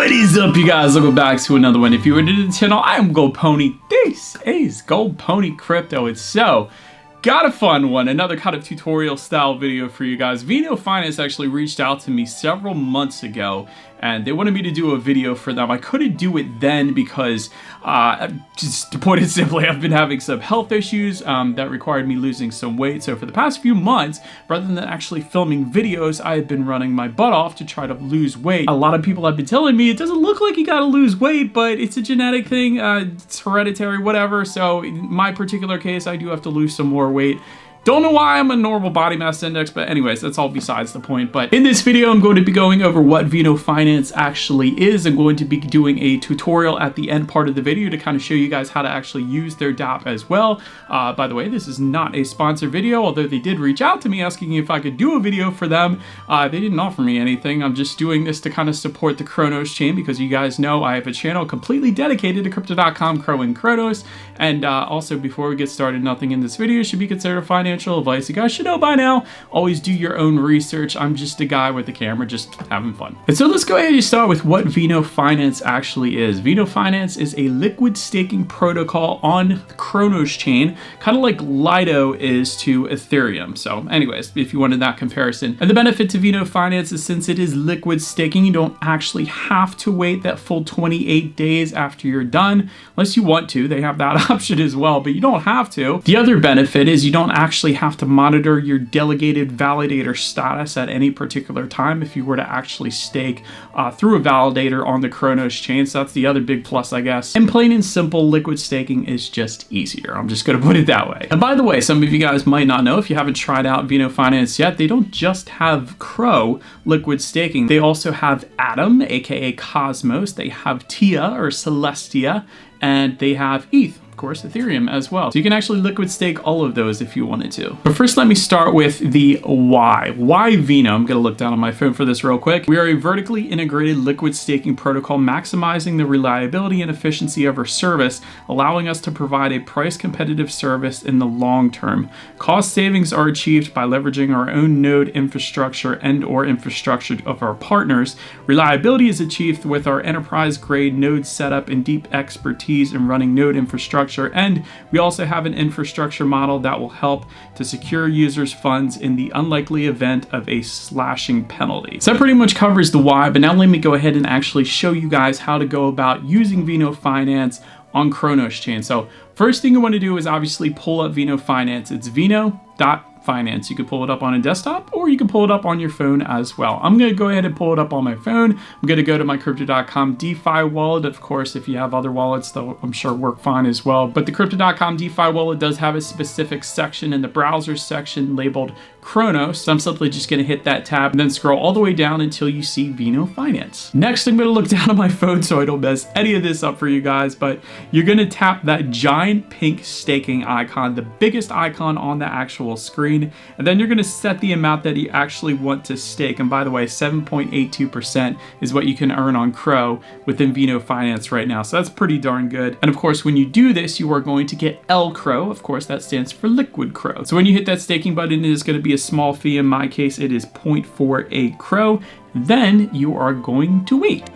What is up, you guys? Welcome back to another one. If you are new to the channel, I am Gold Pony. This is Gold Pony Crypto. It's so got a fun one, another kind of tutorial style video for you guys. Veno Finance actually reached out to me several months ago and they wanted me to do a video for them. I couldn't do it then because, just to put it simply, I've been having some health issues that required me losing some weight. So for the past few months, rather than actually filming videos, I have been running my butt off to try to lose weight. A lot of people have been telling me it doesn't look like you gotta lose weight, but it's a genetic thing, it's hereditary, whatever. So in my particular case, I do have to lose some more weight. Don't know why I'm a normal body mass index, but anyways, that's all besides the point. But in this video, I'm going to be going over what Veno Finance actually is. I'm going to be doing a tutorial at the end part of the video to kind of show you guys how to actually use their DApp as well. By the way, this is not a sponsored video, although they did reach out to me asking if I could do a video for them. They didn't offer me anything. I'm just doing this to kind of support the Kronos chain because you guys know I have a channel completely dedicated to Crypto.com, Crow, and Kronos. And also, before we get started, nothing in this video should be considered financial advice. You guys should know by now, always do your own research. I'm just a guy with a camera just having fun. And so let's go ahead and start with what Veno Finance actually is. Veno Finance is a liquid staking protocol on the Kronos chain, kind of like Lido is to Ethereum. So anyways, if you wanted that comparison. And the benefit to Veno Finance is since it is liquid staking, you don't actually have to wait that full 28 days after you're done, unless you want to. They have that option as well, but you don't have to. The other benefit is you don't actually have to monitor your delegated validator status at any particular time if you were to actually stake through a validator on the Kronos chain. So that's the other big plus, I guess. And plain and simple, liquid staking is just easier. I'm just gonna put it that way. And by the way, some of you guys might not know, if you haven't tried out Veno Finance yet, they don't just have Crow liquid staking. They also have Atom, aka Cosmos. They have Tia or Celestia, and they have ETH. Of course, Ethereum as well. So you can actually liquid stake all of those if you wanted to. But first, let me start with the why. Why Veno? I'm gonna look down on my phone for this real quick. We are a vertically integrated liquid staking protocol maximizing the reliability and efficiency of our service, allowing us to provide a price competitive service in the long term. Cost savings are achieved by leveraging our own node infrastructure and or infrastructure of our partners. Reliability is achieved with our enterprise grade node setup and deep expertise in running node infrastructure. And we also have an infrastructure model that will help to secure users' funds in the unlikely event of a slashing penalty. So that pretty much covers the why, but now let me go ahead and actually show you guys how to go about using Veno Finance on Kronos chain. So first thing you want to do is obviously pull up Veno Finance. It's Veno.Finance. You can pull it up on a desktop or you can pull it up on your phone as well. I'm going to go ahead and pull it up on my phone. I'm going to go to my Crypto.com DeFi wallet. Of course, if you have other wallets, they'll, I'm sure, work fine as well. But the Crypto.com DeFi wallet does have a specific section in the browser section labeled Kronos. So I'm simply just going to hit that tab and then scroll all the way down until you see Veno Finance. Next, I'm going to look down on my phone so I don't mess any of this up for you guys, but you're going to tap that giant pink staking icon, the biggest icon on the actual screen, and then you're going to set the amount that you actually want to stake. And by the way, 7.82% is what you can earn on Crow within Veno Finance right now. So that's pretty darn good. And of course, when you do this, you are going to get L Crow. Of course, that stands for Liquid Crow. So when you hit that staking button, it is going to be a small fee. In my case, it is 0.48 Crow. Then you are going to wait.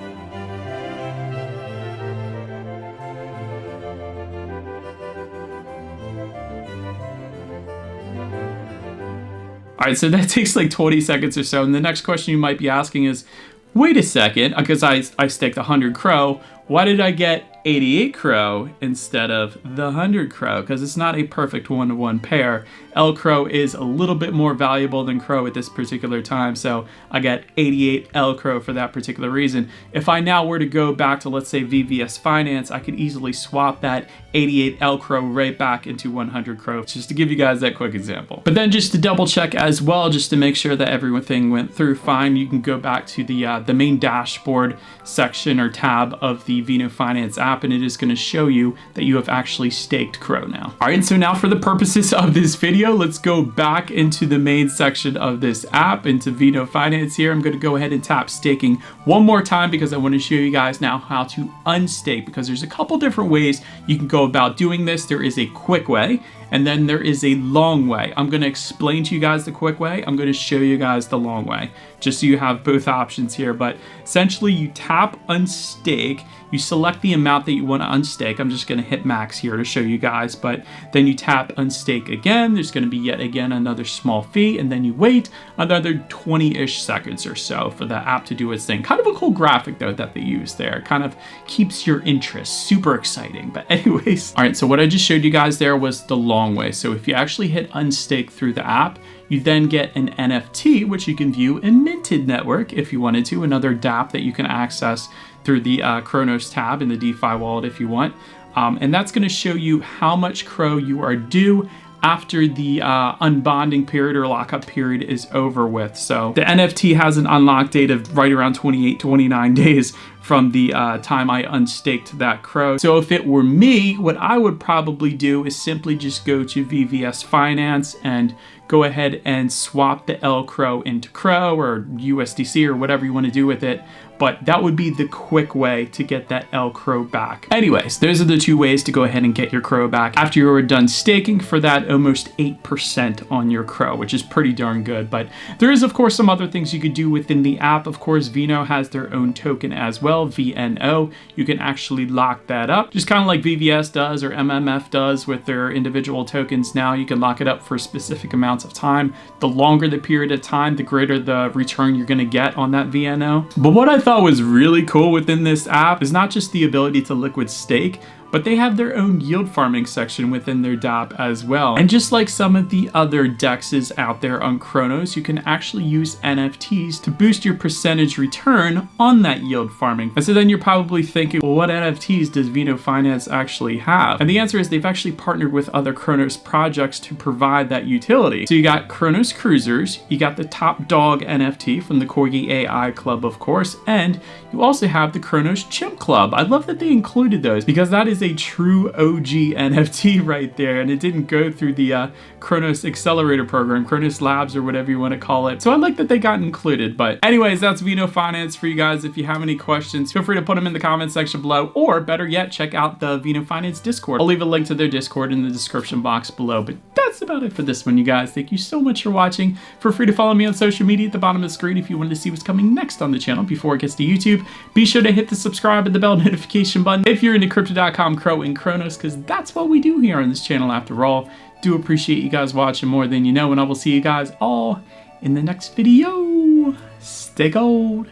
All right, so that takes like 20 seconds or so. And the next question you might be asking is, wait a second, because I staked 100 Crow, why did I get 88 Crow instead of the 100 Crow? Because it's not a perfect one-to-one pair. L Crow is a little bit more valuable than Crow at this particular time, so I got 88 L Crow for that particular reason. If I now were to go back to, let's say, VVS Finance, I could easily swap that 88 L Crow right back into 100 Crow, just to give you guys that quick example. But then just to double check as well, just to make sure that everything went through fine, you can go back to the main dashboard section or tab of the Veno Finance app, and it is going to show you that you have actually staked Crow now. All right, so now for the purposes of this video, let's go back into the main section of this app, into Veno Finance here. I'm going to go ahead and tap staking one more time because I want to show you guys now how to unstake, because there's a couple different ways you can go about doing this. There is a quick way, and then there is a long way. I'm going to explain to you guys the quick way. I'm going to show you guys the long way, just so you have both options here. But essentially, you tap unstake, you select the amount that you want to unstake. I'm just going to hit max here to show you guys, but then you tap unstake again. There's going to be yet again another small fee, and then you wait another 20-ish seconds or so for the app to do its thing. Kind of a cool graphic though that they use there. Kind of keeps your interest. Super exciting. But anyways, all right, so what I just showed you guys there was the long way. So if you actually hit unstake through the app, you then get an NFT, which you can view in Minted Network if you wanted to, another dApp that you can access through the Chronos tab in the DeFi wallet if you want. And that's going to show you how much CRO you are due after the unbonding period or lockup period is over with. So the NFT has an unlock date of right around 28, 29 days from the time I unstaked that CRO. So if it were me, what I would probably do is simply just go to VVS Finance and go ahead and swap the L CRO into CRO or USDC or whatever you want to do with it. But that would be the quick way to get that L CRO back. Anyways, those are the two ways to go ahead and get your CRO back after you are done staking for that almost 8% on your CRO, which is pretty darn good. But there is, of course, some other things you could do within the app. Of course, Veno has their own token as well, VNO. You can actually lock that up, just kind of like VVS does or MMF does with their individual tokens. Now you can lock it up for specific amounts of time. The longer the period of time, the greater the return you're going to get on that VNO. But what I thought was really cool within this app is not just the ability to liquid stake, but they have their own yield farming section within their dApp as well. And just like some of the other DEXs out there on Chronos, you can actually use NFTs to boost your percentage return on that yield farming. And so then you're probably thinking, well, what NFTs does Veno Finance actually have? And the answer is they've actually partnered with other Chronos projects to provide that utility. So you got Chronos Cruisers, you got the Top Dog NFT from the Corgi AI Club, of course, and you also have the Chronos Chimp Club. I love that they included those because that is a true OG NFT right there, and it didn't go through the Chronos Accelerator program, Chronos Labs, or whatever you want to call it. So I like that they got included. But anyways, that's Veno Finance for you guys. If you have any questions, feel free to put them in the comment section below, or better yet, check out the Veno Finance Discord. I'll leave a link to their Discord in the description box below. But that's about it for this one, you guys. Thank you so much for watching. Feel free to follow me on social media at the bottom of the screen if you wanted to see what's coming next on the channel before it gets to YouTube. Be sure to hit the subscribe and the bell notification button if you're into Crypto.com, CRO, and Chronos, because that's what we do here on this channel after all. Do appreciate you guys watching more than you know, and I will see you guys all in the next video. Stay gold.